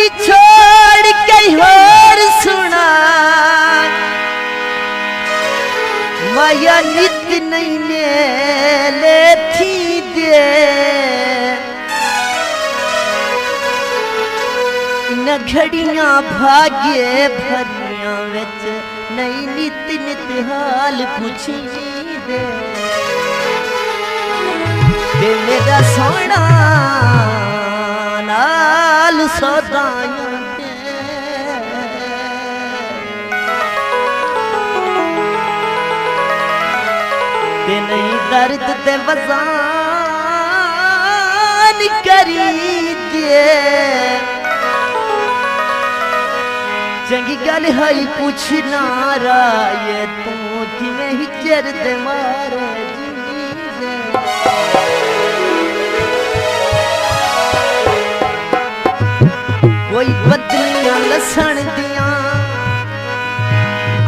कोई छोड़ कहीं और सुना माया नित नहीं ने लेती दे इन घड़ियां भाग्य भरियां विच नहीं नित नित हाल पुछी दे मेरा सोना नाल सौदाइयां ते नहीं दर्द ते वजान करी दे चंगी गल है पूछना राये तू किवें हिजर दे मारे कोई बदलियां लसन दिया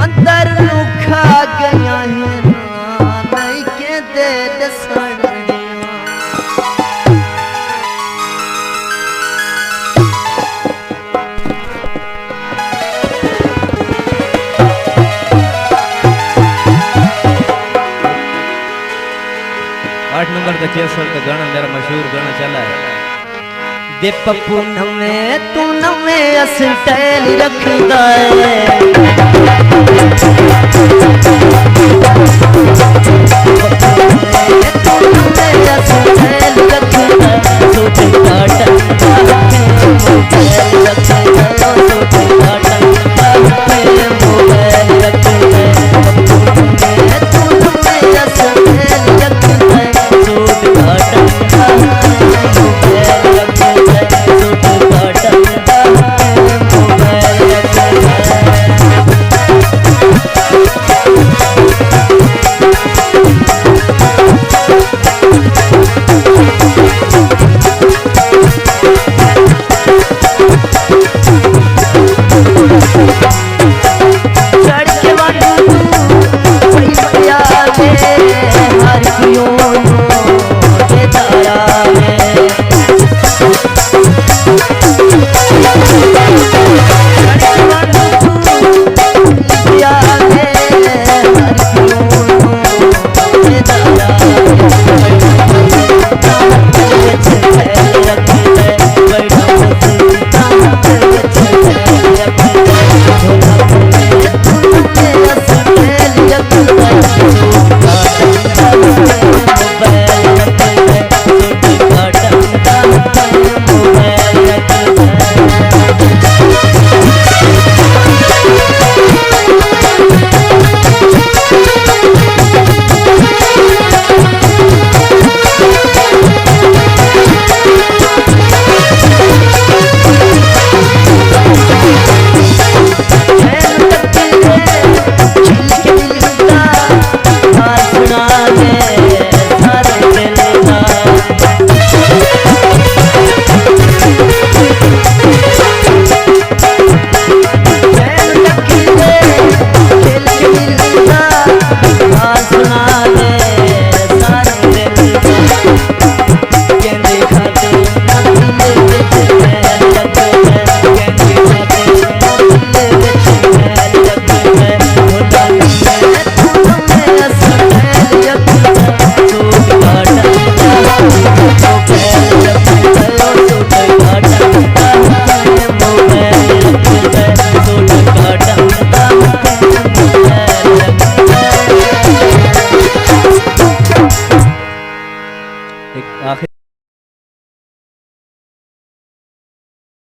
अंदर नू खा गया है नहीं के दे दसन आठ नंबर का केसर का गाना मेरा मशहूर गाना चला है दे पप्पू नवे तू नवे स्टाइल रखदा है